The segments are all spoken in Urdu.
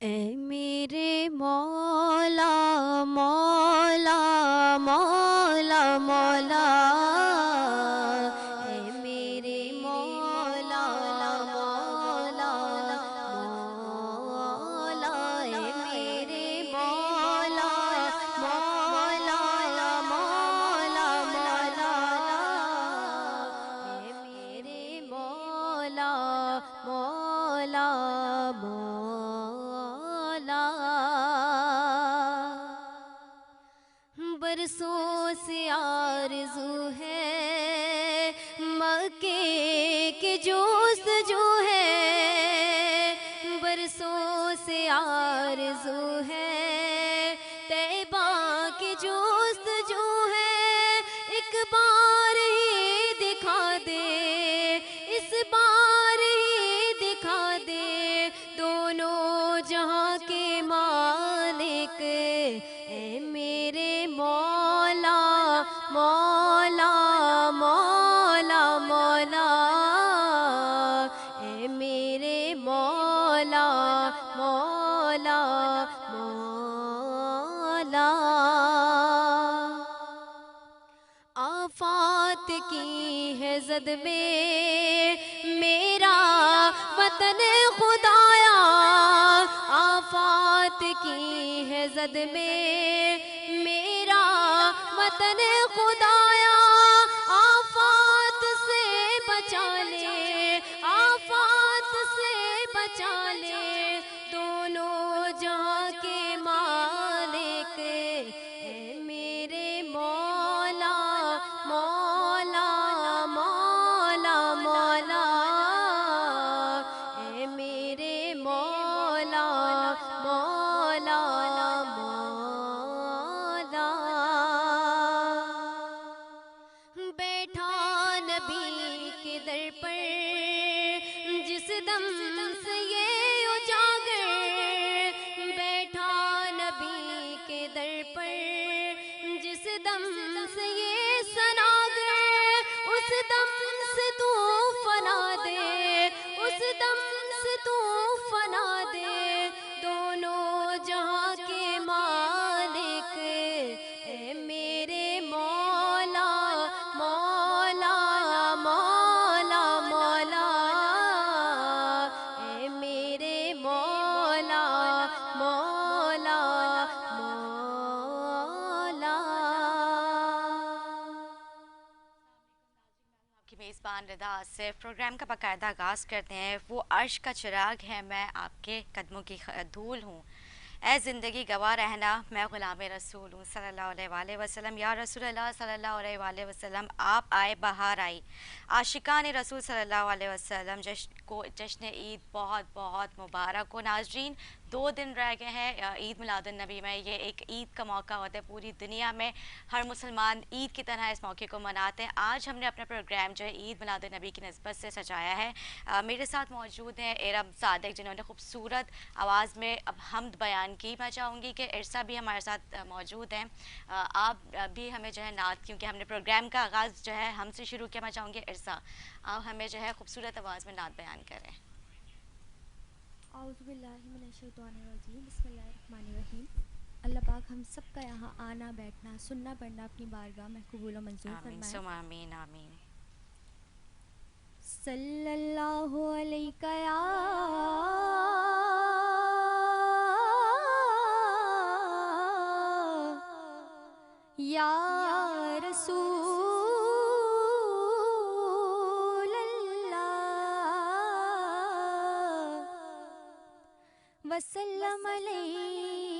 اے میرے مولا مولا مولا مولا، اے میرے مولا مولا مولا، اے میرے مولا مولا مولا مولا، اے میرے مولا مولا مولا، برسوں سے آرزو ہے مکے کی جستجو ہے، برسوں سے آرزو ہے طیبہ کی جستجو ہے، ایک بار ہی دکھا دے، اس بار ہی دکھا دے دونوں جہاں کے مالک، اے میرے مولا مولا مولا مولا، اے میرے مولا مولا مولا، آفات کی ہے زد میں میرا وطن خدایا، آفات کی ہے زد میں میرا وطن خدایا، آفات سے بچا لے، آفات سے بچا لے دونوں جہاں کے مالک، اے میرے مولا مولا مولا مولا، اے میرے مولا مولا مولا، بیٹھا نبی کے در پر جس دم سے یہ اجاگر، بیٹھا نبی کے در پر جس دم سے یہ سناگر، اس دم سے تو فنا دے، اس دم سے تو فنا دے دونوں جہاں کے مالک، اے میرے مولا مولا مولا مولا، اے میرے مولا مولا مولا۔ آپ کی میزبان رضا آصف پروگرام کا باقاعدہ آغاز کرتے ہیں۔ وہ عرش کا چراغ ہے، میں آپ کے قدموں کی دھول ہوں، اے زندگی گواہ رہنا میں غلام رسول ہوں صلی اللہ علیہ وآلہ وسلم۔ یا رسول اللہ صلی اللہ علیہ وآلہ وسلم، آپ آئے بہار آئی، عاشقان رسول صلی اللہ علیہ وسلم کو جشن عید بہت بہت مبارک ہو۔ ناظرین، 2 دن رہ گئے ہیں عید میلاد النبی میں۔ یہ ایک عید کا موقع ہوتا ہے، پوری دنیا میں ہر مسلمان عید کی طرح اس موقع کو مناتے ہیں۔ آج ہم نے اپنا پروگرام جو ہے عید میلاد النبی کی نسبت سے سجایا ہے۔ میرے ساتھ موجود ہیں ارم صادق، جنہوں نے خوبصورت آواز میں اب حمد بیان کی۔ میں چاہوں گی کہ ارسا بھی ہمارے ساتھ موجود ہیں، آپ بھی ہمیں جو ہے نعت، کیونکہ ہم نے پروگرام کا آغاز جو ہے ہم سے شروع کیا، میں چاہوں گی ارسا آپ ہمیں جو ہے خوبصورت آواز میں نعت بیان کریں۔ اعوذ باللہ من الشیطان الرجیم، بسم اللہ الرحمن الرحیم۔ اللہ پاک ہم سب کا یہاں آنا بیٹھنا سننا پڑھنا اپنی بارگاہ میں قبول و منظور آمین فرمائے۔ ثم آمین آمین۔ صلی اللہ علیہ یا رسول اللہ، وسلم علیک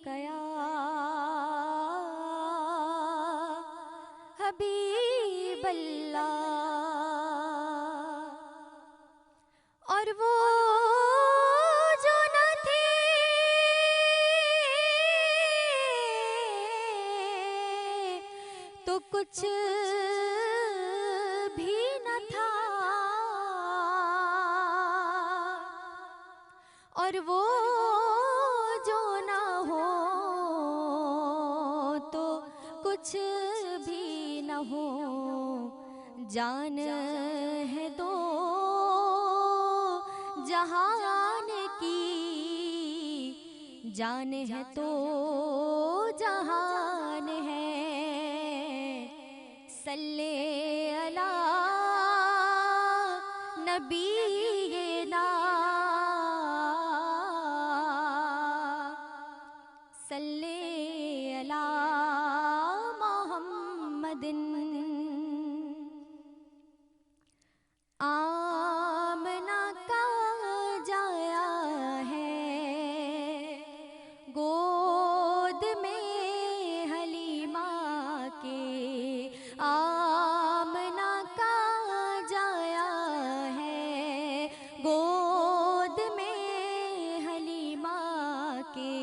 یا حبیب اللہ۔ اور وہ جو نہ تھے تو کچھ بھی نہ تھا، اور وہ جو نہ ہو تو کچھ بھی نہ ہو، جان ہے دو جہان کی جان ہے تو جہان ہے، صلی علی نبینا، صلی علی محمد۔ آمنہ کا جایا ہے گود میں حلیمہ کے، آمنہ کا جایا ہے گود میں حلیمہ کے،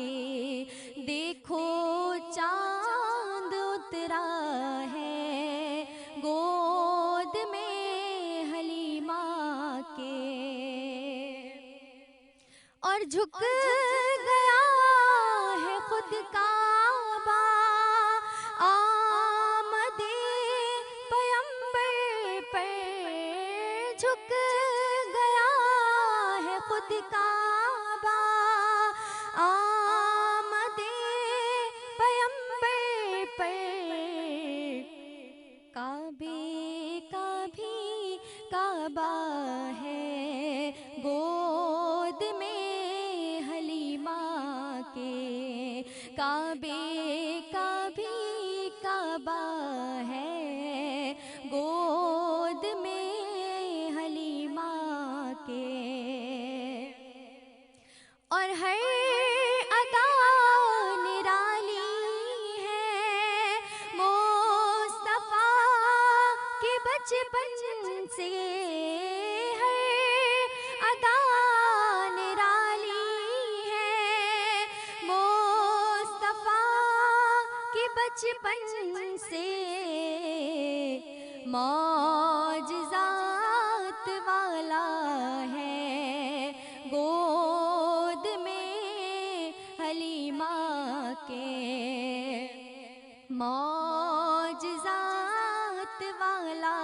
دیکھو چاند اترا ہے گود میں حلیمہ کے، اور جھک گیا ہے خود کعبہ آمد پیمبر پر، جھک گیا ہے خود کعبہ آمد پیمبر پر، کعبے کا بھی کعبہ ہے گود میں حلیمہ کے، کعبے کا بھی کعبہ ہے گود میں حلیمہ کے، اور ہر ادا نرالی ہے مصطفیٰ کے بچپن سے، ہر ادا نرالی ہے مصطفیٰ کے بچپن سے، معجزات والا ہے گود میں حلیمہ کے، معجزات والا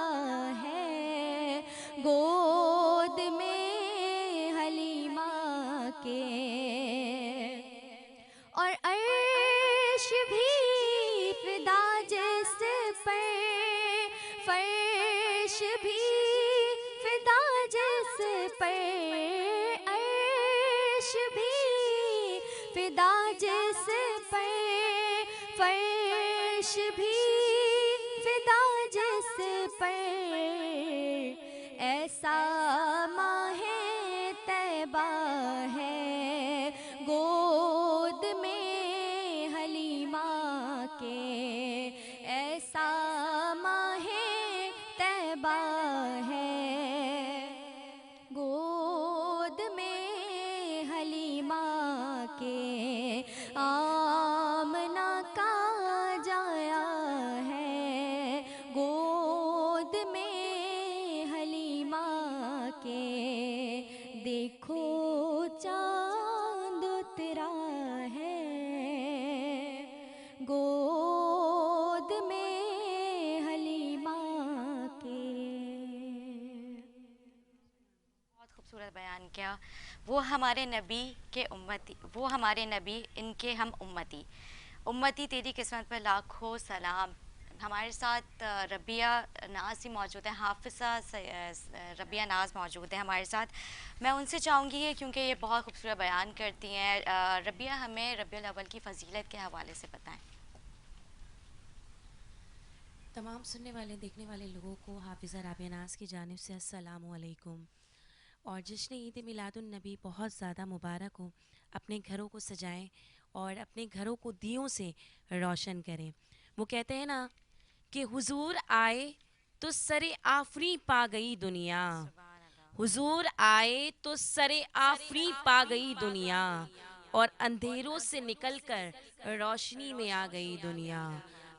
ہے گود میں حلیمہ کے، اور عرش بھی فدا جس پر، فرش بھی فدا جس پر، عرش بھی فدا جس پر، فرش بھی فدا جس پر، ایسا ماہ طیبہ ہے گود میں حلیمہ کے، ایسا ماہ طیبہ ہے گود میں حلیمہ کے، آمنہ کا جایا ہے گود میں حلیمہ کے، دیکھو چاند اترا ہے گود میں حلیمہ کے۔ بہت خوبصورت بیان کیا۔ وہ ہمارے نبی کے امتی، وہ ہمارے نبی، ان کے ہم امتی، امتی تیری قسمت پر لاکھوں سلام۔ ہمارے ساتھ ربیہ ناز بھی موجود ہیں، حافظہ ربیہ ناز موجود ہیں ہمارے ساتھ۔ میں ان سے چاہوں گی کیونکہ یہ بہت خوبصورت بیان کرتی ہیں، ربیہ ہمیں ربیع الاول کی فضیلت کے حوالے سے بتائیں۔ تمام سننے والے دیکھنے والے لوگوں کو حافظہ رابعہ ناز کی جانب سے السلام علیکم، اور جشن عید میلاد النبی بہت زیادہ مبارک ہو۔ اپنے گھروں کو سجائیں اور اپنے گھروں کو دیوں سے روشن کریں۔ وہ کہتے ہیں نا کہ حضور آئے تو سر آفری پا گئی دنیا، حضور آئے تو سر آفری پا گئی دنیا، اور اندھیروں سے نکل کر روشنی میں آ گئی دنیا،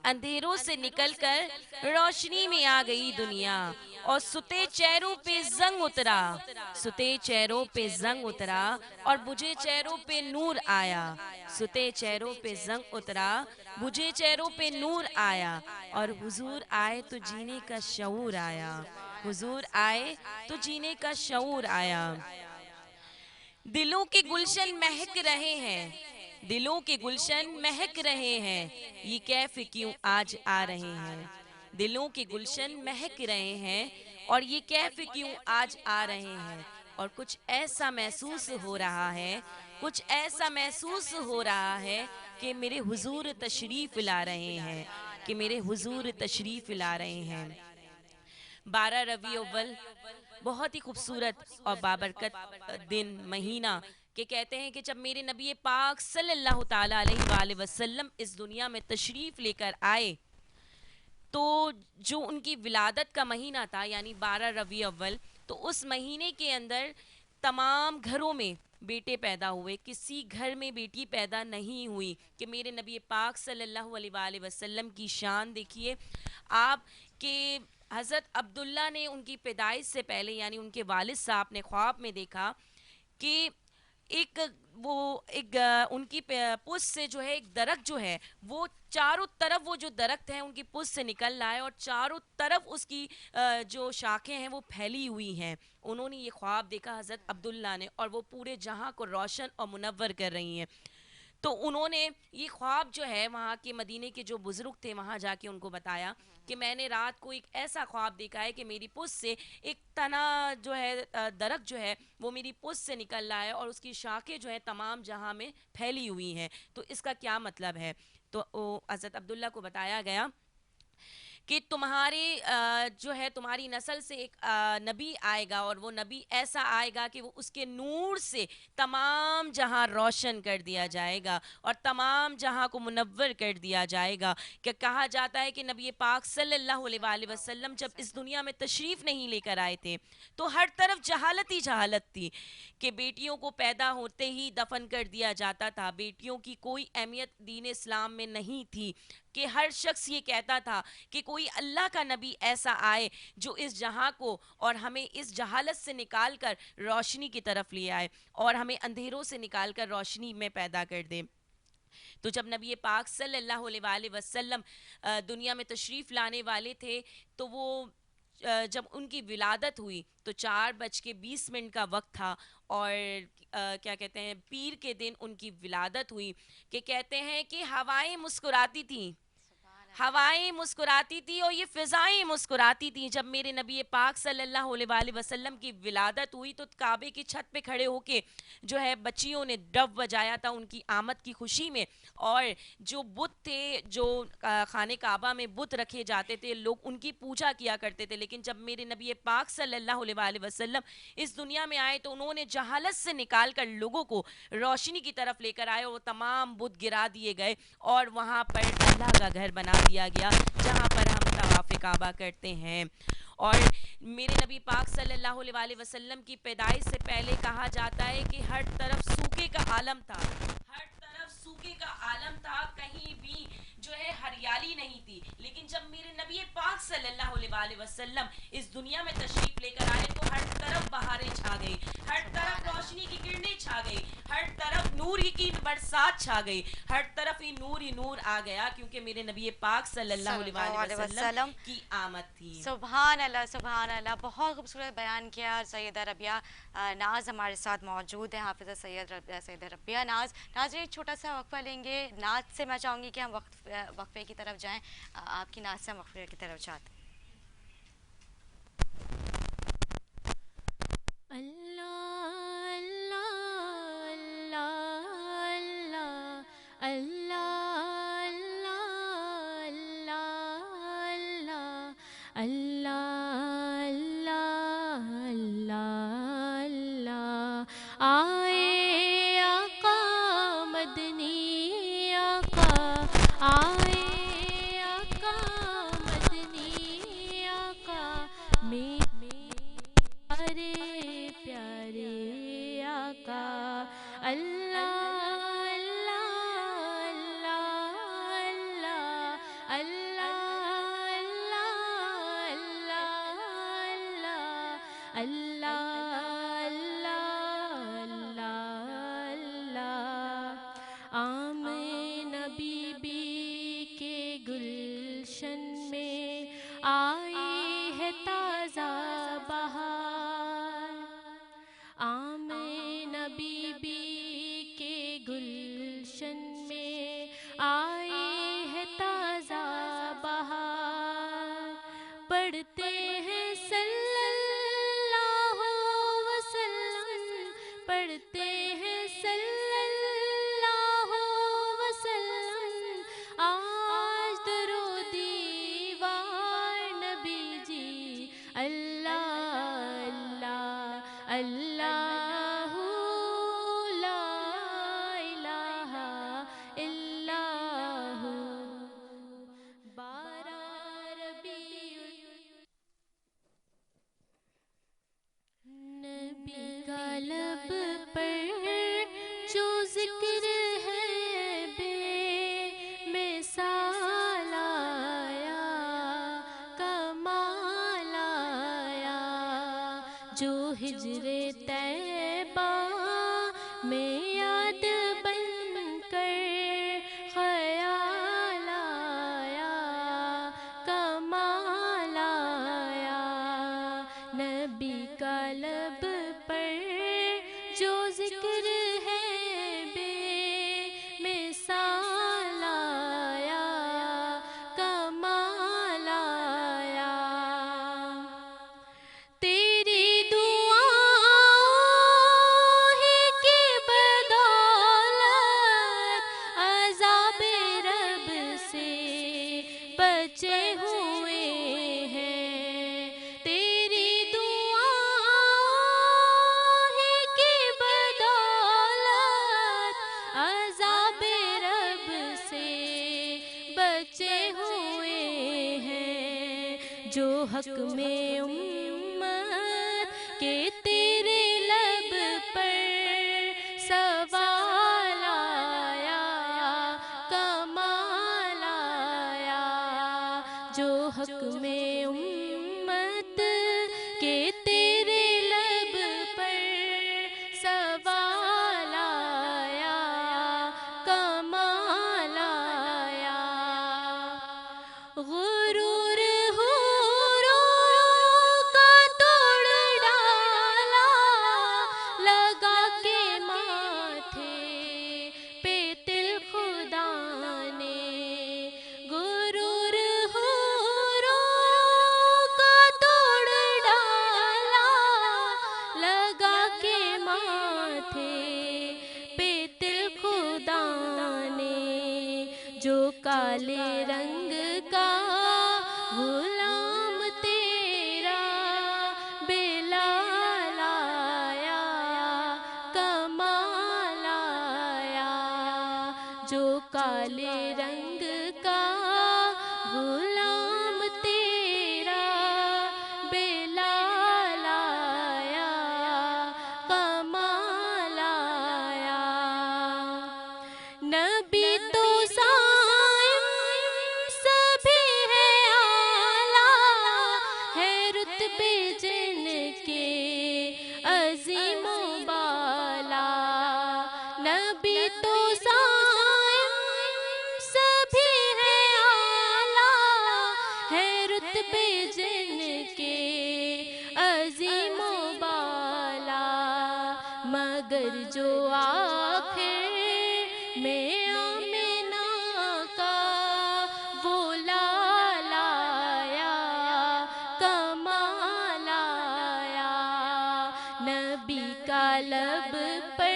اندھیروں سے نکل کر روشنی میں آ گئی دنیا، اور ستے چہروں پہ زنگ اترا، ستے چہروں پہ زنگ اترا اور بجھے چہروں پہ نور آیا، ستے چہروں پہ زنگ اترا بجھے چہروں پہ نور آیا، اور حضور آئے تو جینے کا شعور آیا، حضور آئے تو جینے کا شعور آیا۔ دلوں کے گلشن مہک رہے ہیں، دلوں کے گلشن مہک رہے ہیں، یہ کیف کیوں آج آ رہے ہیں، دلوں کے گلشن مہک رہے ہیں اور یہ کیف کیوں آج آ رہے ہیں، اور کچھ ایسا محسوس ہو رہا ہے، کچھ ایسا محسوس ہو رہا ہے کہ میرے حضور تشریف لا رہے ہیں، کہ میرے حضور تشریف لا رہے ہیں۔ 12 ربیع اول بہت ہی خوبصورت اور بابرکت دن، مہینہ، کہ کہتے ہیں کہ جب میرے نبی پاک صلی اللہ تعالیٰ علیہ وآلہ وسلم اس دنیا میں تشریف لے کر آئے تو جو ان کی ولادت کا مہینہ تھا یعنی 12 ربیع اول، تو اس مہینے کے اندر تمام گھروں میں بیٹے پیدا ہوئے، کسی گھر میں بیٹی پیدا نہیں ہوئی، کہ میرے نبی پاک صلی اللہ علیہ وآلہ وسلم کی شان دیکھیے آپ، کہ حضرت عبداللہ نے ان کی پیدائش سے پہلے یعنی ان کے والد صاحب نے خواب میں دیکھا کہ ایک ان کی پشت سے جو ہے ایک درخت جو ہے وہ چاروں طرف، وہ جو درخت ہے ان کی پشت سے نکل رہا ہے اور چاروں طرف اس کی جو شاخیں ہیں وہ پھیلی ہوئی ہیں۔ انہوں نے یہ خواب دیکھا حضرت عبداللہ نے، اور وہ پورے جہاں کو روشن اور منور کر رہی ہیں۔ تو انہوں نے یہ خواب جو ہے وہاں کے مدینے کے جو بزرگ تھے وہاں جا کے ان کو بتایا کہ میں نے رات کو ایک ایسا خواب دیکھا ہے کہ میری پشت سے ایک تنا جو ہے درخت جو ہے وہ میری پشت سے نکل رہا ہے اور اس کی شاخیں جو ہے تمام جہاں میں پھیلی ہوئی ہیں، تو اس کا کیا مطلب ہے؟ تو حضرت عبداللہ کو بتایا گیا کہ تمہارے جو ہے تمہاری نسل سے ایک نبی آئے گا، اور وہ نبی ایسا آئے گا کہ وہ اس کے نور سے تمام جہاں روشن کر دیا جائے گا اور تمام جہاں کو منور کر دیا جائے گا۔ کہ کہا جاتا ہے کہ نبی پاک صلی اللہ علیہ وآلہ وسلم جب اس دنیا میں تشریف نہیں لے کر آئے تھے تو ہر طرف جہالت ہی جہالت تھی، کہ بیٹیوں کو پیدا ہوتے ہی دفن کر دیا جاتا تھا، بیٹیوں کی کوئی اہمیت دین اسلام میں نہیں تھی، کہ ہر شخص یہ کہتا تھا کہ کوئی اللہ کا نبی ایسا آئے جو اس جہاں کو اور ہمیں اس جہالت سے نکال کر روشنی کی طرف لے آئے اور ہمیں اندھیروں سے نکال کر روشنی میں پیدا کر دے۔ تو جب نبی پاک صلی اللہ علیہ وآلہ وسلم دنیا میں تشریف لانے والے تھے تو وہ جب ان کی ولادت ہوئی تو 4:20 کا وقت تھا، اور کیا کہتے ہیں پیر کے دن ان کی ولادت ہوئی، کہ کہتے ہیں کہ ہوائیں مسکراتی تھیں، ہوائیں مسکراتی تھی اور یہ فضائیں مسکراتی تھیں۔ جب میرے نبی پاک صلی اللہ علیہ وآلہ وسلم کی ولادت ہوئی تو کعبے کی چھت پہ کھڑے ہو کے جو ہے بچیوں نے ڈب بجایا تھا ان کی آمد کی خوشی میں، اور جو بت تھے، جو خانہ کعبہ میں بت رکھے جاتے تھے، لوگ ان کی پوجا کیا کرتے تھے، لیکن جب میرے نبی پاک صلی اللہ علیہ وآلہ وسلم اس دنیا میں آئے تو انہوں نے جہالت سے نکال کر لوگوں کو روشنی کی طرف لے کر آئے، اور وہ تمام بت گرا دیے گئے اور وہاں پر اللہ کا گھر بنا دیا گیا جہاں پر ہم طواف کعبہ کرتے ہیں۔ اور میرے نبی پاک صلی اللہ علیہ وآلہ وسلم کی پیدائش سے پہلے کہا جاتا ہے کہ ہر طرف سوکھے کا عالم تھا، ہر طرف سوکھے کا عالم تھا، کہیں بھی جو ہے ہریالی نہیں تھی، لیکن جب میرے نبی پاک صلی اللہ علیہ وآلہ وسلم اس دنیا میں تشریف لے کر آئے تو ہر طرف بہاریں چھا گئی، ہر طرف روشنی کی کرنیں چھا گئی، ہر طرف نور کی برسات چھا گئی، ہر طرف ہی نور آ گیا، کیونکہ میرے نبی پاک صلی اللہ علیہ وآلہ وسلم کی آمد تھی۔ سبحان اللہ، سبحان اللہ، بہت خوبصورت بیان کیا سیدہ ربیہ ناز ہمارے ساتھ موجود ہیں، حافظہ سیدہ ربیہ ناز۔ ناظرین ایک چھوٹا سا وقفہ لیں گے، نعت سے میں چاہوں گی کہ ہم وقفے کی طرف جائیں، آپ کی نعت سے ہم وقفے کی طرف جاتے ہیں۔ آئے آقا مدنی آقا، آئے آقا مدنی آقا، میرے پیارے آقا، اللہ بی کے گلشن جو ہجر طیبہ میں یاد بن کر خیال آیا، کمال آیا، نبی کا لب پر جو ذکر ہے بے مثال آیا، کمال آیا، تیری دعاؤں ہی کی بدولت عذاب رب سے بچے ہوئے ہیں، تیری دعاؤں ہی کی بدولت عذاب رب سے بچے ہوئے ہیں، جو حق میں امت کے تیرے لب پر سوال آیا، کمال آیا، جو حق میں امت کے تیرے لب پر سوال آیا، کمال آیا، غرور حوروں کا توڑ ڈالا، لگا کے ماتھے پہ تل خدا نے، غرور حوروں کا توڑ ڈالا، لگا کے ماتھے پہ تل خدا نے، جو کالے رنگ کا غلام تیرا بلال آیا، کمال آیا، جو کالے رنگ کا غلام تیرا بلال آیا، کمال آیا، نبی تو صائم سبھی ہے اعلیٰ، ہے رتبے جن کے عظیم و بالا، نبی تو صائم سبھی ہے اعلیٰ، ہے رتبے جن کے عظیم و بالا، مگر جو آخر میں آمنہ کا وہ لال آیا، کمال آیا، نبی کا لب پر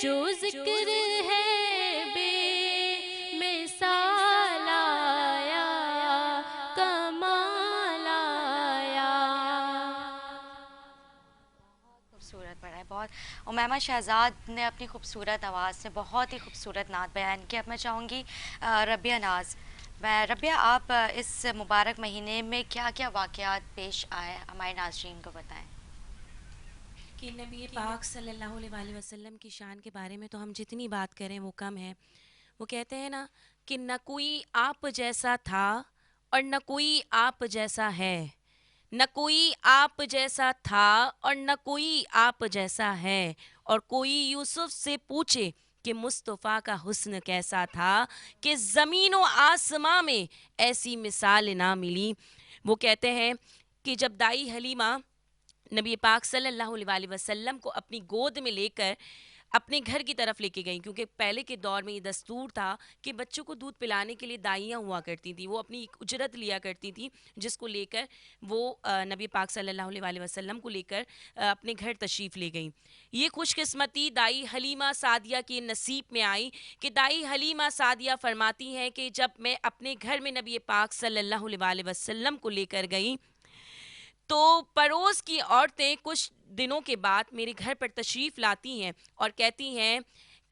جو ذکر ہے بے مثال آیا، کمال آیا۔ خوبصورت پڑھا ہے بہت۔ امیمہ شہزاد نے اپنی خوبصورت آواز سے بہت ہی خوبصورت نعت بیان کی۔ اب میں چاہوں گی ربیہ ناز، ربیہ آپ اس مبارک مہینے میں کیا کیا واقعات پیش آئے ہمارے ناظرین کو بتائیں۔ کہ نبی پاک صلی اللہ علیہ وآلہ وسلم کی شان کے بارے میں تو ہم جتنی بات کریں وہ کم ہے۔ وہ کہتے ہیں نا کہ نہ کوئی آپ جیسا تھا اور نہ کوئی آپ جیسا ہے، نہ کوئی آپ جیسا تھا اور نہ کوئی آپ جیسا ہے، اور کوئی یوسف سے پوچھے کہ مصطفیٰ کا حسن کیسا تھا کہ زمین و آسماں میں ایسی مثال نہ ملی۔ وہ کہتے ہیں کہ جب دائی حلیمہ نبی پاک صلی اللہ علیہ وآلہ وسلم کو اپنی گود میں لے کر اپنے گھر کی طرف لے کے گئیں، کیونکہ پہلے کے دور میں یہ دستور تھا کہ بچوں کو دودھ پلانے کے لیے دائیاں ہوا کرتی تھیں، وہ اپنی ایک اجرت لیا کرتی تھیں جس کو لے کر وہ نبی پاک صلی اللہ علیہ وآلہ وسلم کو لے کر اپنے گھر تشریف لے گئیں۔ یہ خوش قسمتی دائی حلیمہ سعدیہ کے نصیب میں آئی کہ دائی حلیمہ سعدیہ فرماتی ہیں کہ جب میں اپنے گھر میں نبی پاک صلی اللہ علیہ وآلہ وسلم کو لے کر گئی تو پڑوس کی عورتیں کچھ دنوں کے بعد میرے گھر پر تشریف لاتی ہیں اور کہتی ہیں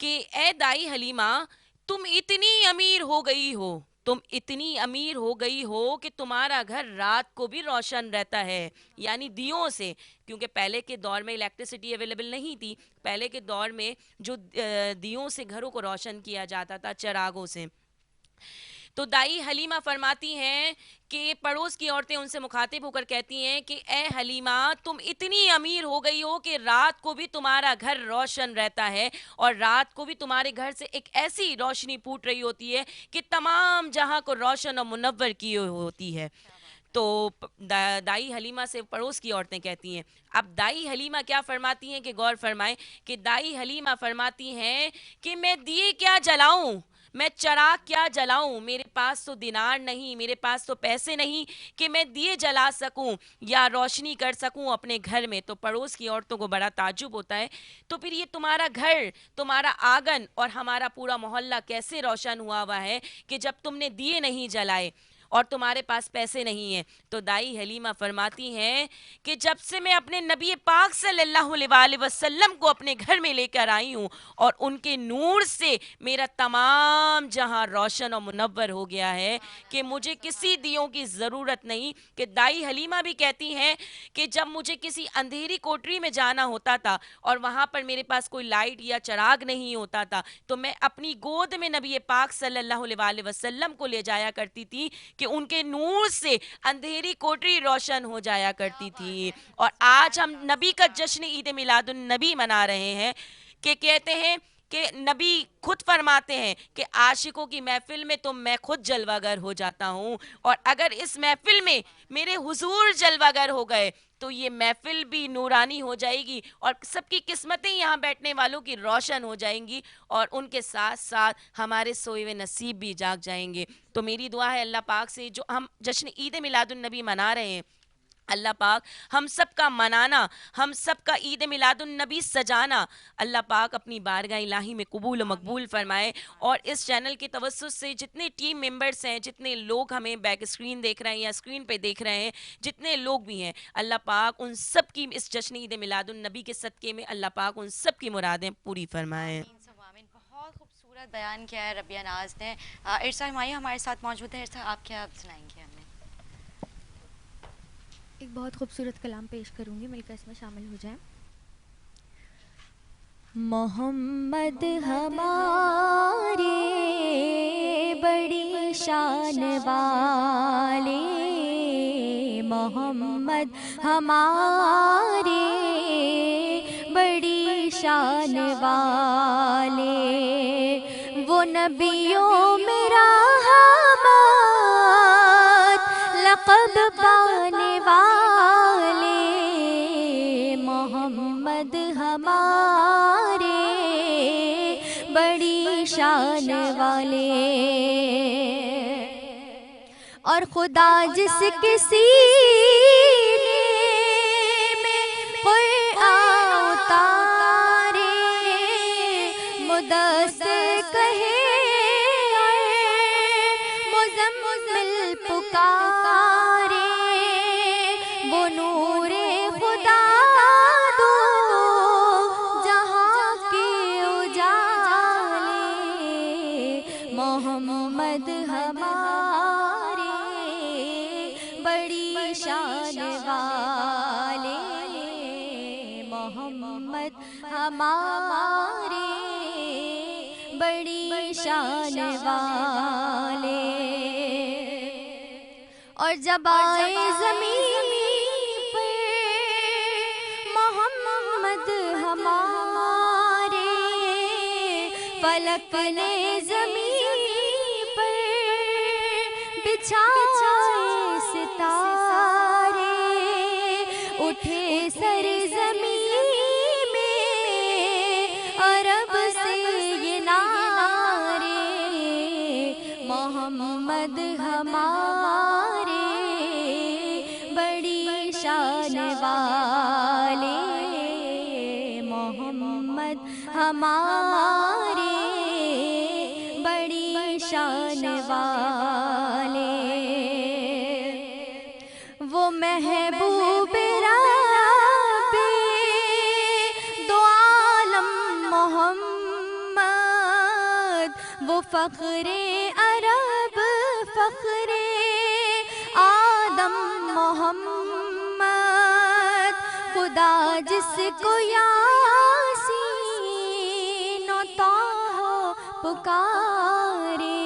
کہ اے دائی حلیمہ، تم اتنی امیر ہو گئی ہو، تم اتنی امیر ہو گئی ہو کہ تمہارا گھر رات کو بھی روشن رہتا ہے، یعنی دیوں سے، کیونکہ پہلے کے دور میں الیکٹریسٹی اویلیبل نہیں تھی، پہلے کے دور میں جو دیوں سے گھروں کو روشن کیا جاتا تھا، چراغوں سے۔ تو دائی حلیمہ فرماتی ہیں کہ پڑوس کی عورتیں ان سے مخاطب ہو کر کہتی ہیں کہ اے حلیمہ تم اتنی امیر ہو گئی ہو کہ رات کو بھی تمہارا گھر روشن رہتا ہے اور رات کو بھی تمہارے گھر سے ایک ایسی روشنی پھوٹ رہی ہوتی ہے کہ تمام جہاں کو روشن اور منور کی ہوتی ہے. تو دائی حلیمہ سے پڑوس کی عورتیں کہتی ہیں. اب دائی حلیمہ کیا فرماتی ہیں کہ غور فرمائیں کہ دائی حلیمہ فرماتی ہیں کہ میں دیے کیا جلاؤں, میں چراغ کیا جلاؤں, میرے پاس تو دینار نہیں, میرے پاس تو پیسے نہیں کہ میں دیے جلا سکوں یا روشنی کر سکوں اپنے گھر میں. تو پڑوس کی عورتوں کو بڑا تعجب ہوتا ہے, تو پھر یہ تمہارا گھر, تمہارا آنگن اور ہمارا پورا محلہ کیسے روشن ہوا ہے کہ جب تم نے دیے نہیں جلائے اور تمہارے پاس پیسے نہیں ہیں. تو دائی حلیمہ فرماتی ہیں کہ جب سے میں اپنے نبی پاک صلی اللہ علیہ وسلم کو اپنے گھر میں لے کر آئی ہوں اور ان کے نور سے میرا تمام جہاں روشن اور منور ہو گیا ہے کہ مجھے کسی دیوں کی ضرورت نہیں. کہ دائی حلیمہ بھی کہتی ہیں کہ جب مجھے کسی اندھیری کوٹری میں جانا ہوتا تھا اور وہاں پر میرے پاس کوئی لائٹ یا چراغ نہیں ہوتا تھا تو میں اپنی گود میں نبی پاک صلی اللہ علیہ وسلم کو لے جایا کرتی تھی کہ ان کے نور سے اندھیری کوٹری روشن ہو جایا کرتی تھی. اور آج ہم نبی کا جشن عید میلاد النبی منا رہے ہیں کہ کہتے ہیں کہ نبی خود فرماتے ہیں کہ عاشقوں کی محفل میں تو میں خود جلوہ گر ہو جاتا ہوں, اور اگر اس محفل میں میرے حضور جلوہ گر ہو گئے تو یہ محفل بھی نورانی ہو جائے گی اور سب کی قسمتیں یہاں بیٹھنے والوں کی روشن ہو جائیں گی اور ان کے ساتھ ساتھ ہمارے سوئے ہوئے نصیب بھی جاگ جائیں گے. تو میری دعا ہے اللہ پاک سے جو ہم جشن عید میلاد النبی منا رہے ہیں, اللہ پاک ہم سب کا منانا, ہم سب کا عید میلاد النبی سجانا اللہ پاک اپنی بارگاہ الہی میں قبول و مقبول فرمائے. اور اس چینل کے توسط سے جتنے ٹیم ممبرس ہیں, جتنے لوگ ہمیں بیک اسکرین دیکھ رہے ہیں یا اسکرین پہ دیکھ رہے ہیں, جتنے لوگ بھی ہیں, اللہ پاک ان سب کی اس جشن عید میلاد النبی کے صدقے میں اللہ پاک ان سب کی مرادیں پوری فرمائیں. بہت خوبصورت بیان کیا ہے ربیہ ناز نے. ارسا ہمایوں ہمارے ساتھ موجود ہے. ارسا آپ کیا سنائیں گے ہمیں؟ ایک بہت خوبصورت کلام پیش کروں گی, مل کر اس میں شامل ہو جائیں. محمد ہمارے بڑی شان والے, محمد ہمارے بڑی شان والے, وہ نبیوں میں رحمت لقب پانے والے, محمد ہمارے بڑی شان والے. اور خدا جس کے سینے میں قرآن اتارے, مدثر کہے مزمل پکارے, وہ نور خدا دو جہاں کے اجالے, محمد ہمارے بڑی شان والے, محمد ہمارے بڑی شان والے. اور جب آئے زمین پر محمد ہمارے, فلک نے زمین پر بچھائے ستارے, اٹھے سر زمین میں عرب سے یہ نعرے, محمد ہمارے بڑی شان والے, محمد ہمارے بڑی شان والے. وہ محبوب رب دو عالم محمد, وہ فخر عرب فخر آدم محمد, خدا جس کو یاسین و طٰہٰ پکارے,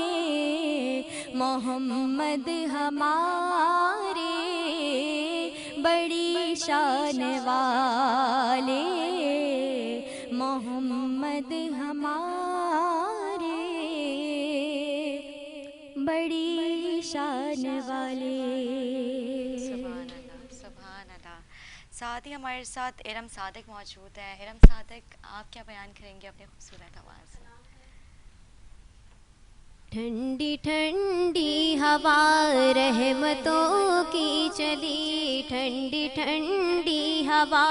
محمد ہمارے بڑی شان والے، محمد ہمارے بڑی شان والے۔ سبحان اللہ، سبحان اللہ۔ ساتھ ہی ہمارے ساتھ ارم صادق موجود ہیں۔ ارم صادق، آپ کیا بیان کریں گے اپنے خوبصورت آواز سے؟ ٹھنڈی ٹھنڈی ہوا رحمتوں کی چلی، ٹھنڈی ٹھنڈی ہوا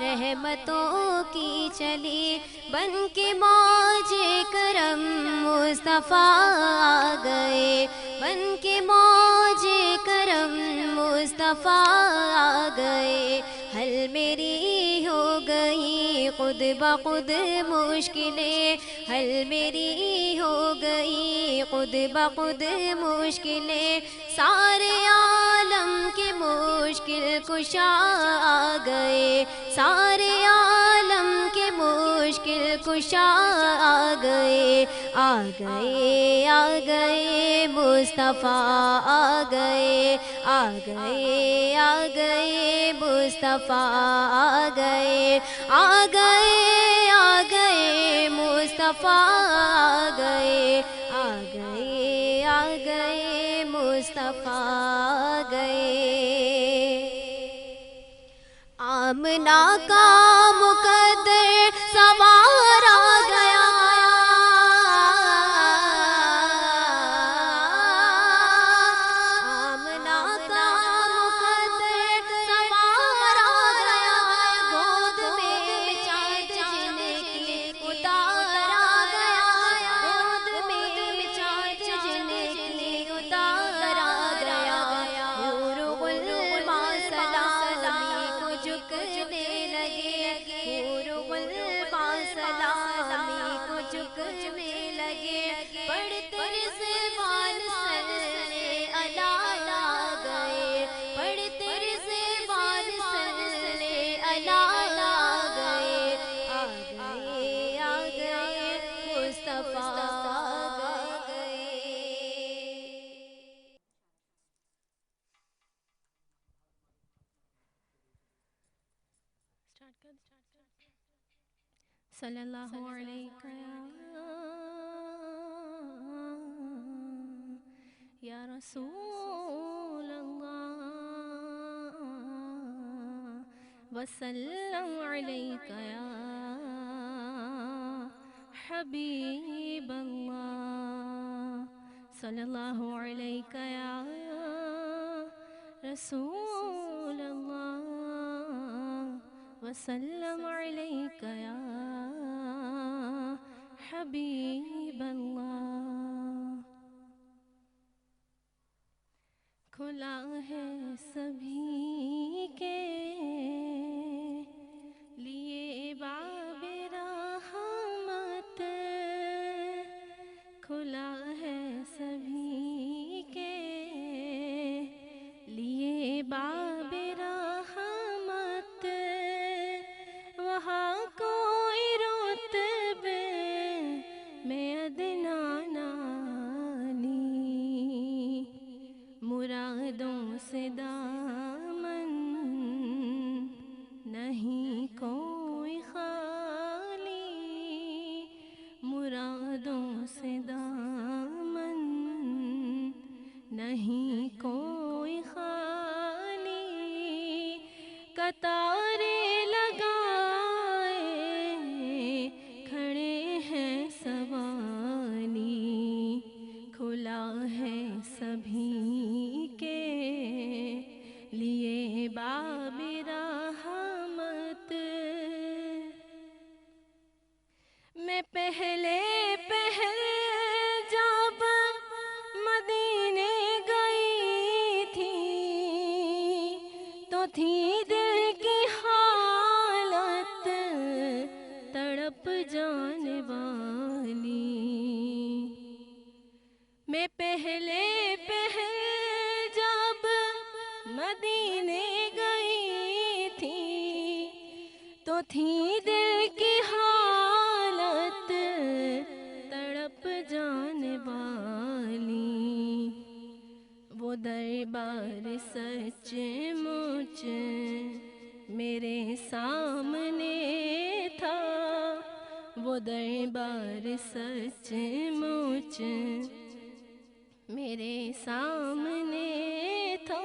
رحمتوں کی چلی، بن کے موج کرم مصطفیٰ آ گئے، بن کے موج کرم مصطفیٰ آ گئے، حل میری ہو گئی خود بخود مشکلیں، حل میری ہو گئی خود بخود مشکلیں، سارے عالم کے مشکل کشا آ گئے، سارے عالم کے مشکل کشا آ گئے، آ گئے آ گئے مصطفیٰ آ گئے، آ گئے آ گئے مصطفیٰ آ گئے، آ گئے آ گئے مصطفیٰ آ گئے، آ گئے آ گئے مصطفیٰ آ گئے۔ آمنہ کا مقدر سوار آ گیا، آمنہ کا مقدر سوار آ گیا، گود میں چاند جن کی اتار آ گیا، گود میں چاند جن کی اتار آ گیا، حور غلما سلامی کو جھکنے لگے، حور غلما سلامی کو جھکنے لگے، پڑھتے رضوان صلی اللہ آ گئے، پڑھتے رضوان صلی اللہ آ گئے، آ گئے آ گئے مصطفیٰ آ گئے۔ صلی اللہ علیہ یا رسول اللہ، وسلم علیک یا حبیب اللہ، صلی اللہ علیہ یا رسول اللہ، وسلم علیک یا حبیب اللہ۔ کھلا ہے سبھی کے لیے باب رحمت، کھلا ہے سبھی کے لیے باب رحمت، وہاں کوئی رتبے میں ادنا نانی، مرادوں سے دامن نہیں کوئی خالی، مرادوں سے دامن نہیں کوئی خالی، قطاریں لگائے کھڑے ہیں سوالی، کھلا ہے سبھی کے لیے باب رحمت۔ میں پہلے جب مدینے گئی تھی تو تھی دل کی حالت تڑپ جانے والی، میں پہلے جب مدینے گئی تھی تو تھی دل کی حالت تڑپ جانے والی، دربار سچ مچ میرے سامنے تھا، وہ دربار سچ مچ میرے سامنے تھا،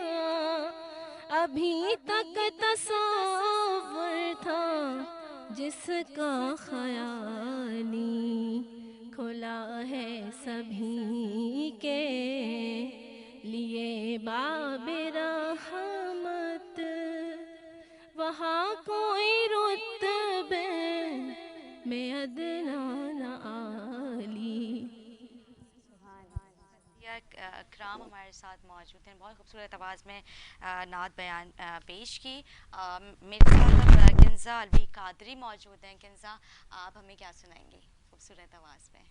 ابھی تک تصور تھا جس کا خیالی، کھلا ہے سبھی کے لیے باب رحمت، وہاں کوئی رتبے میں ادنا نہ عالی۔ اکرام ہمارے ساتھ موجود ہیں، بہت خوبصورت آواز میں نعت بیان پیش کی۔ میرے ساتھ کنزا الوی قادری موجود ہیں۔ کنزا، آپ ہمیں کیا سنائیں گی خوبصورت آواز میں؟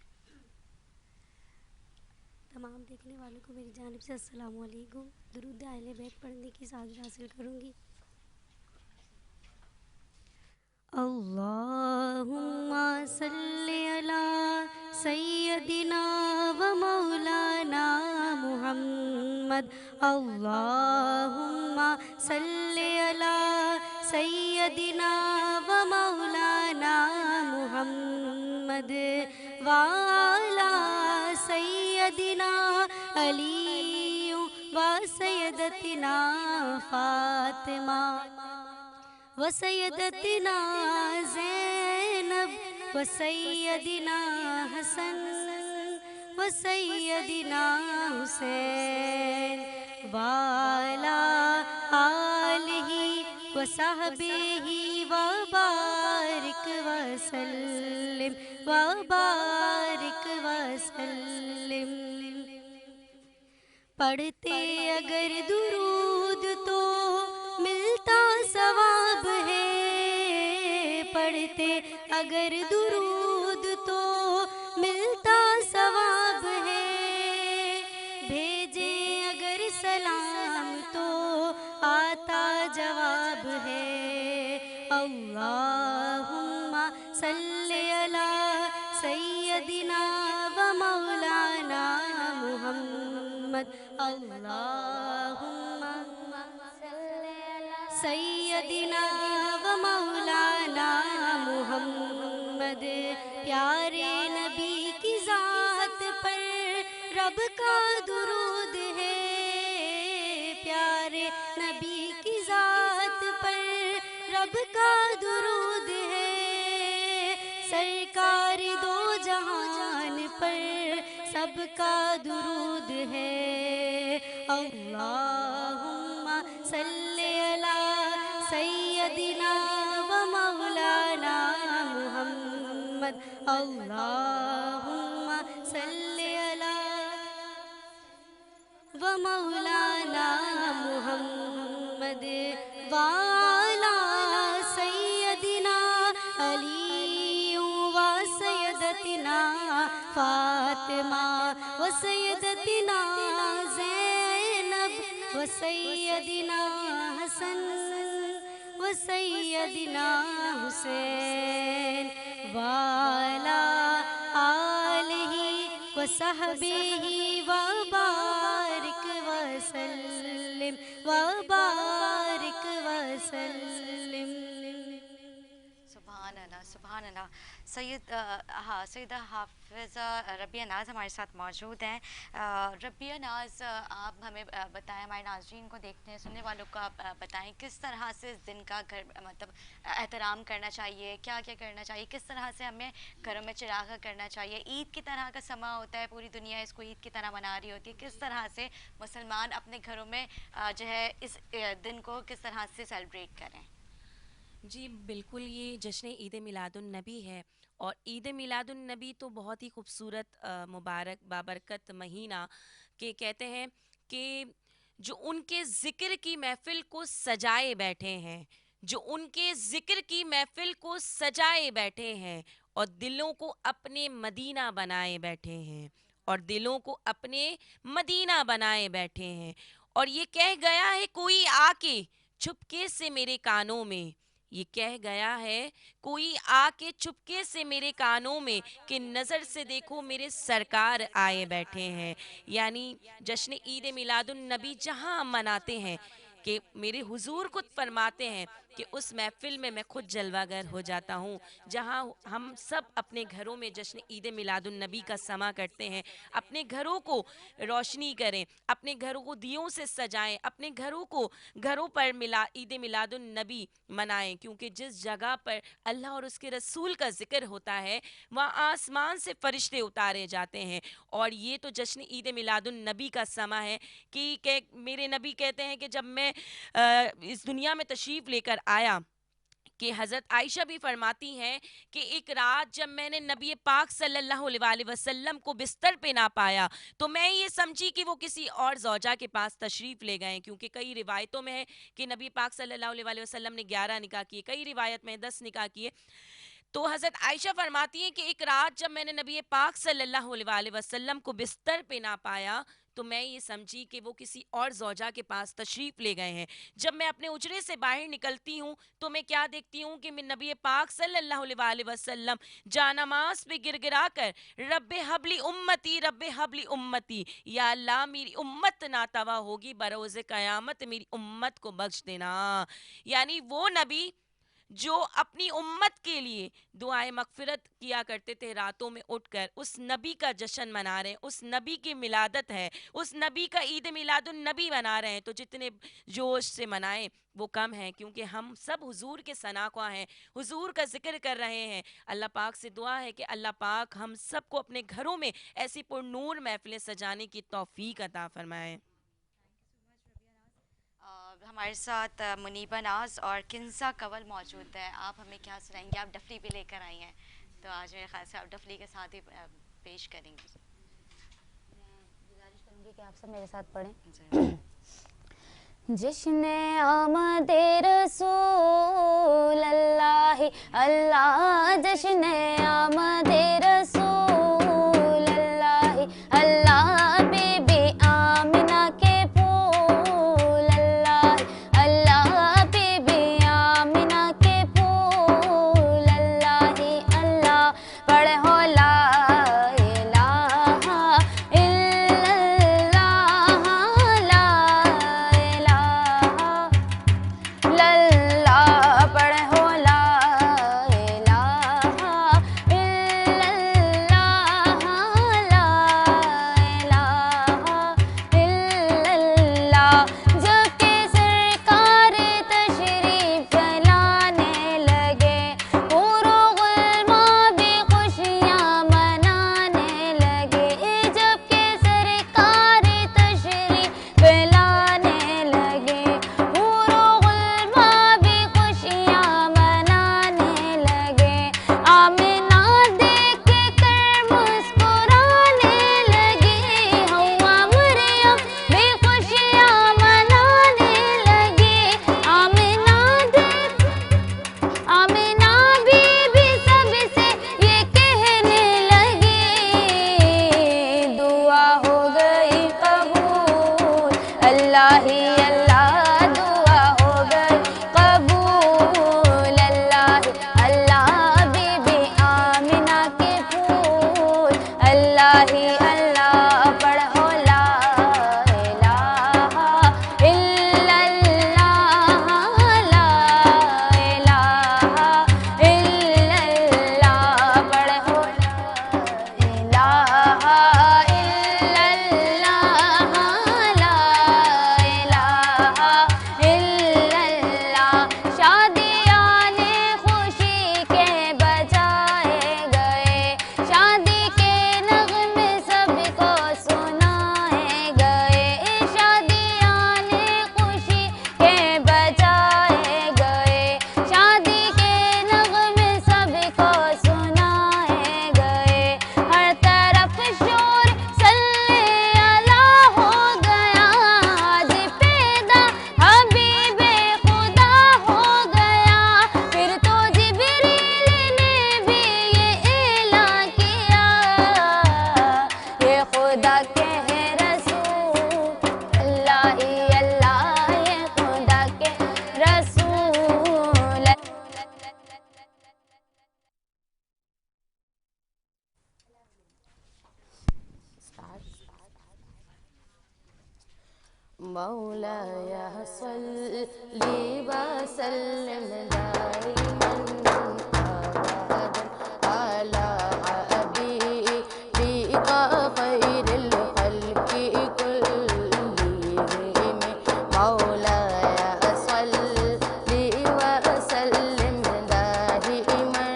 تمام دیکھنے والوں کو میری جانب سے السلام علیکم۔ درود اہل بیت پڑھنے کی سعادت حاصل کروں گی۔ اللہم صلی علی سیدنا و مولانا محمد، اللہم صلی علی سیدنا و مولانا محمد، وعلی سیدنا علی و سیدتنا فاطمہ و سیدتنا زینب و سیدنا حسن و سیدنا حسین، وعلی آلہ و صحبہ و بارک وسلم و بارک وسلم۔ پڑھتے اگر درود تو ملتا ثواب ہے، پڑھتے اگر درود تو ملتا ثواب ہے، بھیجے اگر سلام تو آتا جواب ہے۔ اللہم صلی علی سیدنا و مولانا محمد، اللہم سیدنا و مولانا محمد، پیارے نبی کی ذات پر رب کا درود ہے، پیارے نبی کی ذات پر رب کا درود ہے، سرکار دو جہان پر سب کا درود ہے۔ اللہم صلی علی سیدنا و مولانا محمد، اللہم صلی علی و مولانا محمد، وعلی سیدنا علی و سیدتنا فاطمہ و سیدتنا زینب و سیدنا حسن و سیدنا حسین، وعلی آلہ و صحبہ و بارک وسلم و بارک وسلم۔ سبحان اللہ، سبحان اللہ۔ سیدہ حافظہ ربیہ ناز ہمارے ساتھ موجود ہیں۔ ربیہ ناز، آپ ہمیں بتائیں، ہمارے ناظرین کو دیکھنے سننے والوں کو آپ بتائیں کس طرح سے اس دن کا مطلب احترام کرنا چاہیے، کیا کیا کرنا چاہیے، کس طرح سے ہمیں گھروں میں چراغاں کرنا چاہیے۔ عید کی طرح کا سما ہوتا ہے، پوری دنیا اس کو عید کی طرح منا رہی ہوتی ہے، کس طرح سے مسلمان اپنے گھروں میں جو ہے اس دن کو کس طرح سے سیلیبریٹ کریں؟ جی بالکل، یہ جشن عید میلاد النبی ہے، اور عید میلاد النبی تو بہت ہی خوبصورت مبارک بابرکت مہینہ کہ کہتے ہیں کہ جو ان کے ذکر کی محفل کو سجائے بیٹھے ہیں، جو ان کے ذکر کی محفل کو سجائے بیٹھے ہیں، اور دلوں کو اپنے مدینہ بنائے بیٹھے ہیں، اور دلوں کو اپنے مدینہ بنائے بیٹھے ہیں، اور یہ کہہ گیا ہے کوئی آ کے چھپکے سے میرے کانوں میں، یہ کہہ گیا ہے کوئی آ کے چپکے سے میرے کانوں میں کہ نظر سے دیکھو میرے سرکار آئے بیٹھے ہیں. یعنی جشن عید میلاد النبی جہاں ہم مناتے ہیں کہ میرے حضور خود فرماتے ہیں کہ اس محفل میں میں خود جلوہ گر ہو جاتا ہوں جہاں ہم سب اپنے گھروں میں جشن عید میلاد النبی کا سما کرتے ہیں. اپنے گھروں کو روشنی کریں, اپنے گھروں کو دیوں سے سجائیں, اپنے گھروں پر عید میلاد النبی منائیں, کیونکہ جس جگہ پر اللہ اور اس کے رسول کا ذکر ہوتا ہے وہاں آسمان سے فرشتے اتارے جاتے ہیں. اور یہ تو جشن عید میلاد النبی کا سما ہے کہ میرے نبی کہتے ہیں کہ جب میں اس دنیا میں تشریف لے کر آیا کہ حضرت عائشہ بھی فرماتی ہیں کہ ایک رات جب میں نے نبی پاک صلی اللہ علیہ وسلم کو بستر پہ نہ پایا تو میں یہ سمجھی کہ وہ کسی اور زوجہ کے پاس تشریف لے گئے, کیونکہ کئی روایتوں میں ہے کہ نبی پاک صلی اللہ علیہ وسلم نے 11 نکاح کیے, کئی روایت میں 10 نکاح کیے. تو حضرت عائشہ فرماتی ہیں کہ ایک رات جب میں نے نبی پاک صلی اللہ علیہ وسلم کو بستر پہ نہ پایا تو میں یہ سمجھی کہ وہ کسی اور زوجہ کے پاس تشریف لے گئے ہیں. جب میں اپنے اجرے سے باہر نکلتی ہوں تو میں کیا دیکھتی ہوں کہ میں نبی پاک صلی اللہ علیہ وسلم جانماز پہ گر گرا کر رب حبلی امتی رب حبلی امتی, یا اللہ میری امت ناتوا ہوگی بروز قیامت, میری امت کو بخش دینا. یعنی وہ نبی جو اپنی امت کے لیے دعائیں مغفرت کیا کرتے تھے راتوں میں اٹھ کر, اس نبی کا جشن منا رہے ہیں, اس نبی کی ملادت ہے, اس نبی کا عید میلاد النبی منا رہے ہیں. تو جتنے جوش سے منائیں وہ کم ہیں, کیونکہ ہم سب حضور کے ثناء ہیں, حضور کا ذکر کر رہے ہیں. اللہ پاک سے دعا ہے کہ اللہ پاک ہم سب کو اپنے گھروں میں ایسی پر نور محفلیں سجانے کی توفیق عطا فرمائے. ہمارے ساتھ منیبہ ناز اور کنزا کنول موجود ہے. آپ ہمیں کیا سنائیں گے؟ آپ ڈفلی بھی لے کر آئی ہیں, تو آج میرے خیال سے آپ ڈفلی کے ساتھ ہی پیش کریں گے. میں گزارش کروں گی کہ آپ سب میرے ساتھ پڑھیں. جشن آمد رسول اللہ اللہ, جشن آمد رسول اللہ اللہ, بی بی آمنہ کے پھول اللہ اللہ, بی بی آمنہ کے پھول اللہ اللہ, پڑھو لا الہ الا اللہ لا الہ للہ, پڑھو لا الہ الا اللہ لا الہ الا اللہ. جب کہ سرکار تشریف لانے لگے حور و غلمان بھی خوشیاں منانے لگے, جب کہ سرکار تشریف لانے لگے حور و غلمان بھی خوشیاں منانے لگے. آمنہ دیکھ کر مسکرانے لگی, حوا مریم بھی خوشیاں منانے لگی. آمنہ بی بی سب سے یہ کہنے لگی, دعا ہو گئی قبول اللہ ہی اللہ, دعا ہو گئی قبول اللہ اللہ, بی بی آمنہ کے پھول اللہ ہی اللہ, پڑھو لا الہ الا اللہ لا الہ الا اللہ, پڑھو لا الہ الا اللہ لا الہ مولاي صل وسلم دائما أبدا على حبيبك خير الخلق كلهم مولاي صل وسلم دائما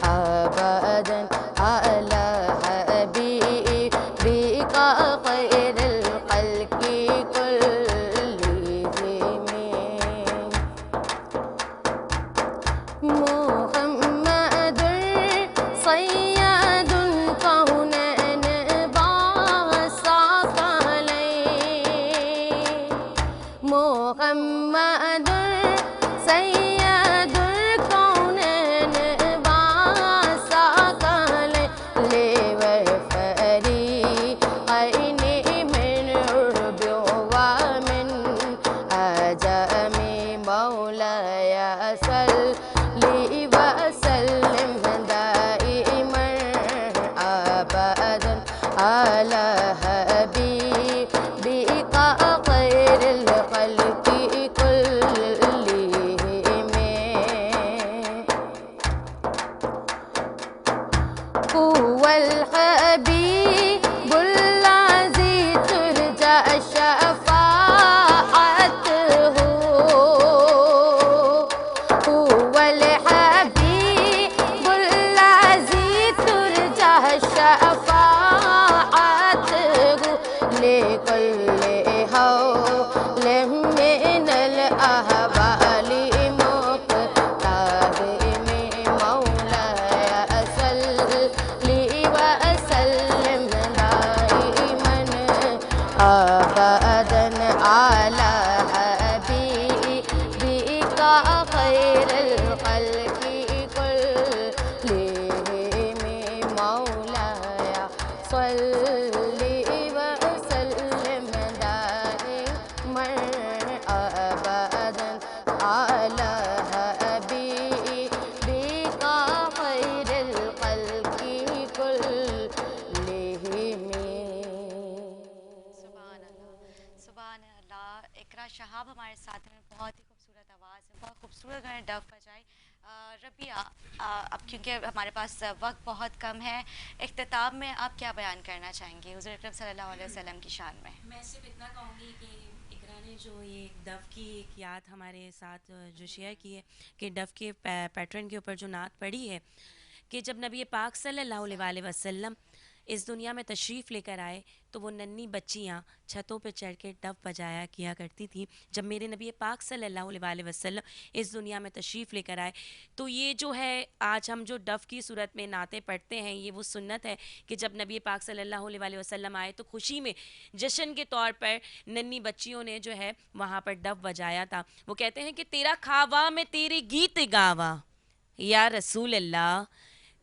أبدا على حبيبك خير الخلق كلهم محمد صياد كونين بعثك عليه محمد سيد الكونين بعثك عليه للفريقين من عرب ومن عجم مولاي صل وسلم دائما أبدا على حبيبك خير الخلق كلهم هو الحبيب الذي ترجى شفاعته هو الحبيب الذي ترجى شفاعته لكل حول من الأهوال مقتحم مولاي صل وسلم دائما أبدا على حبيبك خير الخلق كلهم مولاي صل وسلم دائما أبدا على حبيبك خير الخلق كلهم سبحان اللہ سبحان اللہ. اقرا شہاب ہمارے ساتھ میں بہت ہی خوبصورت آواز ہے, بہت خوبصورت انہوں نے ڈف بجائی. ربیہ, اب کیونکہ ہمارے پاس وقت بہت کم ہے, اختتام میں آپ کیا بیان کرنا چاہیں گے حضور اکرم صلی اللہ علیہ وسلم کی شان میں؟ میں صرف اتنا کہوں گی کہ اقرا نے جو یہ ڈف کی ایک یاد ہمارے ساتھ جو شیئر کی ہے کہ ڈف کے پیٹرن کے اوپر جو نعت پڑھی ہے کہ جب نبی پاک صلی اللہ علیہ وسلم اس دنیا میں تشریف لے کر آئے تو وہ ننھی بچیاں چھتوں پہ چڑھ کے ڈف بجایا کیا کرتی تھیں. جب میرے نبی پاک صلی اللہ علیہ وسلم اس دنیا میں تشریف لے کر آئے تو یہ جو ہے آج ہم جو ڈف کی صورت میں نعتیں پڑھتے ہیں یہ وہ سنت ہے کہ جب نبی پاک صلی اللہ علیہ وسلم آئے تو خوشی میں جشن کے طور پر ننھی بچیوں نے جو ہے وہاں پر ڈف بجایا تھا. وہ کہتے ہیں کہ تیرا کھاوا میں تیرے گیت گاوا یا رسول اللہ,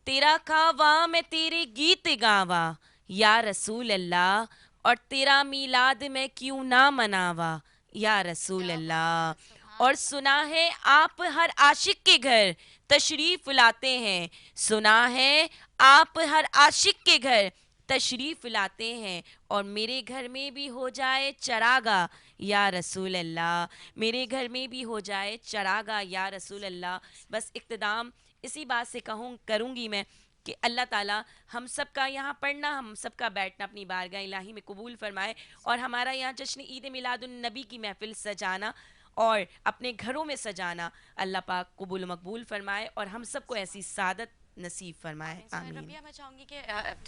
تیرا کھاوا میں تیرے گیت گاوا یا رسول اللہ, اور تیرا میلاد میں کیوں نہ مناوا یا رسول اللہ. اور سنا ہے آپ ہر عاشق کے گھر تشریف لاتے ہیں, سنا ہے آپ ہر عاشق کے گھر تشریف لاتے ہیں, اور میرے گھر میں بھی ہو جائے چراغا یا رسول اللہ, میرے گھر میں بھی ہو جائے چراغا یا رسول اللہ. بس اقتدام اسی بات سے کروں گی میں کہ اللہ تعالیٰ ہم سب کا یہاں پڑھنا, ہم سب کا بیٹھنا اپنی بارگاہ الہی میں قبول فرمائے, اور ہمارا یہاں جشن عید میلاد النبی کی محفل سجانا اور اپنے گھروں میں سجانا اللہ پاک قبول و مقبول فرمائے, اور ہم سب کو ایسی سعادت نصیب فرمائے. آمین. ربیہ, میں چاہوں گی کہ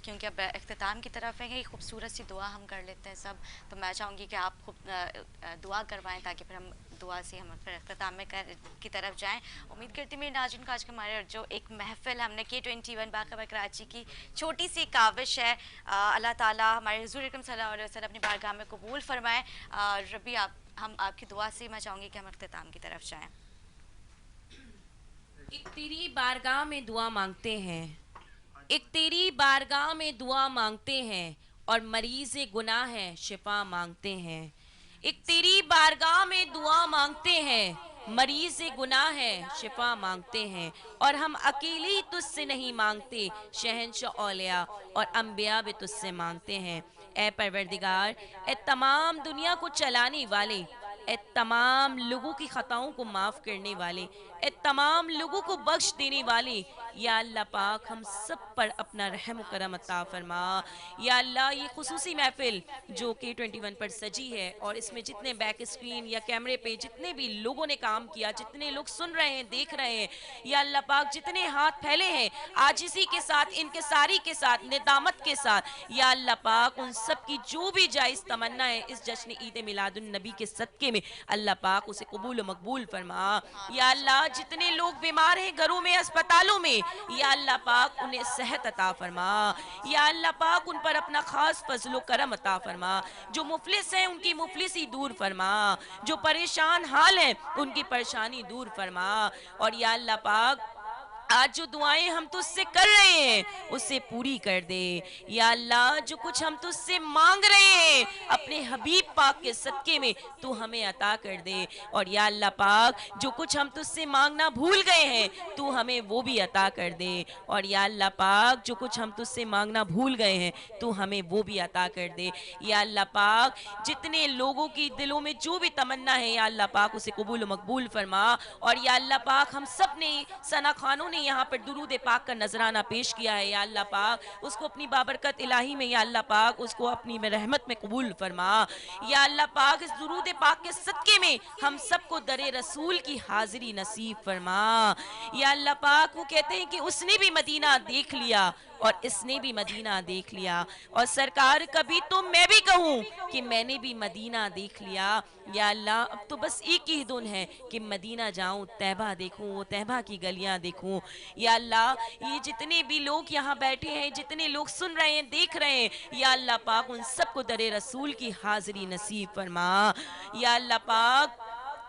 کیونکہ اب اختتام کی طرف ہے, ایک خوبصورت سی دعا ہم کر لیتے ہیں سب, تو میں چاہوں گی کہ آپ خوب دعا کروائیں تاکہ پھر ہم دعا سے ہم پھر اختتام میں کی طرف جائیں. امید کرتی ہوں میرے ناظرین کو آج کے ہمارے جو ایک محفل ہم نے K21 باقی کراچی کی چھوٹی سی کاوش ہے, اللہ تعالیٰ ہمارے حضور اکرم صلی اللہ علیہ وسلم اپنی بارگاہ میں قبول فرمائے. ربیہ, ہم آپ کی دعا سے میں چاہوں گی کہ ہم اختتام کی طرف جائیں. ایک تیری بارگاہ میں دعا مانگتے ہیں, ایک تیری بارگاہ میں دعا مانگتے ہیں, اور مریض گناہ ہے شفا مانگتے ہیں. ایک تیری بارگاہ میں دعا مانگتے ہیں, مریض گناہ ہے شفا مانگتے ہیں, اور ہم اکیلے ہی تجھ سے نہیں مانگتے, شہنشاہ اولیاء اور انبیاء بھی تجھ سے مانگتے ہیں. اے پروردگار، اے تمام دنیا کو چلانے والے، اے تمام لوگوں کی خطاؤں کو معاف کرنے والے، اے تمام لوگوں کو بخش دینے والے، یا اللہ پاک ہم سب پر اپنا رحم و کرم عطا فرما۔ یا اللہ یہ خصوصی محفل جو کہ 21 پر سجی ہے، اور اس میں جتنے بیک اسکرین یا کیمرے پہ جتنے بھی لوگوں نے کام کیا، جتنے لوگ سن رہے ہیں، دیکھ رہے ہیں، یا اللہ پاک جتنے ہاتھ پھیلے ہیں عاجزی کے ساتھ، انکساری کے ساتھ، ندامت کے ساتھ، یا اللہ پاک ان سب کی جو بھی جائز تمنا ہے اس جشن عید میلاد النبی کے صدقے میں، اللہ پاک اسے قبول و مقبول فرما۔ یا اللہ جتنے لوگ بیمار ہیں گھروں میں، اسپتالوں میں، یا اللہ پاک انہیں صحت عطا فرما۔ یا اللہ پاک ان پر اپنا خاص فضل و کرم عطا فرما۔ جو مفلس ہیں ان کی مفلسی دور فرما، جو پریشان حال ہیں ان کی پریشانی دور فرما، اور یا اللہ پاک آج جو دعائیں ہم تجھ سے کر رہے ہیں اسے پوری کر دے۔ یا اللہ جو کچھ ہم تجھ سے مانگ رہے ہیں اپنے حبیب پاک کے صدقے میں تو ہمیں عطا کر دے، اور یا اللہ پاک جو کچھ ہم تجھ سے مانگنا بھول گئے ہیں تو ہمیں وہ بھی عطا کر دے، اور یا اللہ پاک جو کچھ ہم تجھ سے مانگنا بھول گئے ہیں تو ہمیں وہ بھی عطا کر دے۔ یا اللہ پاک جتنے لوگوں کی دلوں میں جو بھی تمنا ہے یا اللہ پاک اسے قبول و مقبول فرما، اور یا اللہ پاک ہم سب نے ثنا خانوں نے یہاں پر درود پاک کا نذرانہ پیش کیا ہے، یا اللہ پاک اس کو اپنی بابرکت الہی میں، یا اللہ پاک اس کو اپنی رحمت میں قبول فرما۔ یا اللہ پاک اس درود پاک کے صدقے میں ہم سب کو در رسول کی حاضری نصیب فرما۔ یا اللہ پاک وہ کہتے ہیں کہ اس نے بھی مدینہ دیکھ لیا اور اس نے بھی مدینہ دیکھ لیا، اور سرکار کبھی تو میں بھی کہوں کہ میں نے بھی مدینہ دیکھ لیا۔ یا اللہ اب تو بس ایک ہی دن ہے کہ مدینہ جاؤں، طیبہ دیکھوں، وہ طیبہ کی گلیاں دیکھوں۔ یا اللہ یہ جتنے بھی لوگ یہاں بیٹھے ہیں، جتنے لوگ سن رہے ہیں، دیکھ رہے ہیں، یا اللہ پاک ان سب کو در رسول کی حاضری نصیب فرما۔ یا اللہ پاک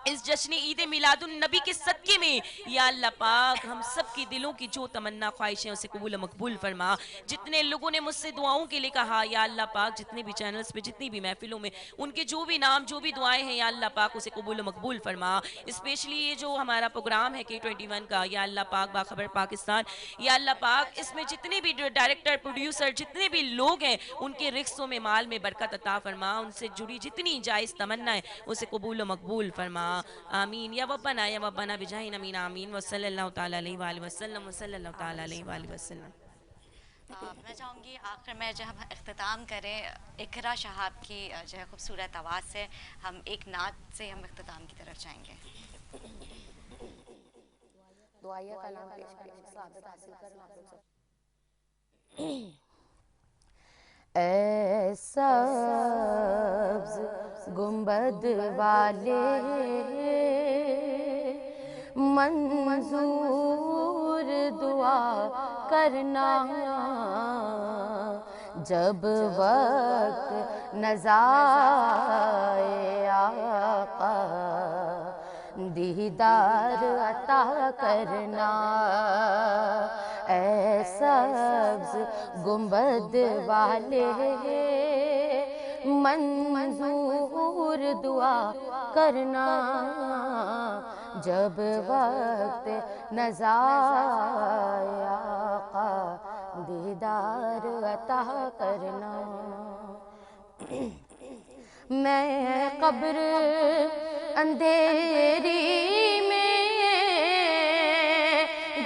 اس جشن عید میلاد النبی کے صدقے میں یا اللہ پاک ہم سب کی دلوں کی جو تمنا خواہشیں اسے قبول و مقبول فرما۔ جتنے لوگوں نے مجھ سے دعاؤں کے لیے کہا یا اللہ پاک جتنے بھی چینلز پہ، جتنی بھی محفلوں میں ان کے جو بھی نام، جو بھی دعائیں ہیں یا اللہ پاک اسے قبول و مقبول فرما۔ اسپیشلی یہ جو ہمارا پروگرام ہے K21 کا یا اللہ پاک باخبر پاکستان، یا اللہ پاک اس میں جتنے بھی ڈائریکٹر، پروڈیوسر، جتنے بھی لوگ ہیں ان کے رزقوں میں، مال میں برکت عطا فرما، ان سے جڑی جتنی جائز تمنا ہے اسے قبول و مقبول فرما۔ آمین یا ربنا بجاہ امین آمین وصلی اللہ تعالیٰ علیہ وآلہ وسلم وصلی اللہ تعالیٰ علیہ وآلہ وسلم۔ میں چاہوں گی آخر میں جب ہم اختتام کریں اقرا شہاب کی جو ہے خوبصورت آواز سے، ہم ایک نعت سے ہم اختتام کی طرف جائیں گے۔ دعائیہ کلام پیش کریں، سعادت حاصل کرنا۔ اے سبز گنبد والے منظور دعا کرنا، جب وقت نزائے آقا دیدار عطا کرنا۔ اے سبز گنبد والے منظور دعا کرنا، جب وقت نزائے آقا دیدار عطا کرنا۔ میں قبر اندھیری میں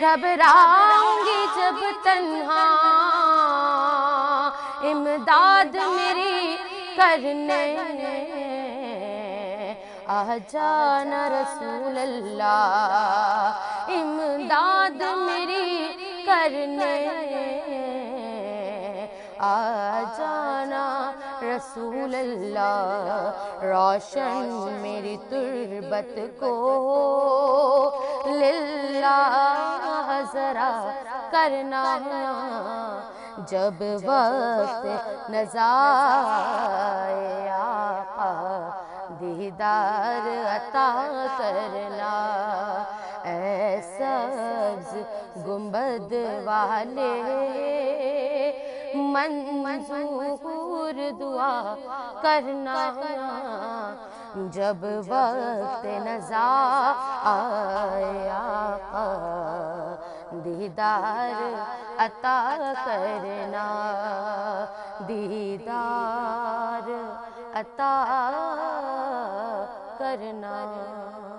گھبراؤں گی جب تنہا، امداد میری کرنے آ جانا رسول اللہ، امداد میری کرنے آ جانا رسول اللہ۔ روشن میری تربت کو للہ ذرا کرنا، جب وقت نزائے آقا دیدار عطا کرنا۔ اے سبز گنبد والے منظور دعا کرنا، جب وقت نزا آئے آقا دیدار عطا کرنا، دیدار عطا کرنا۔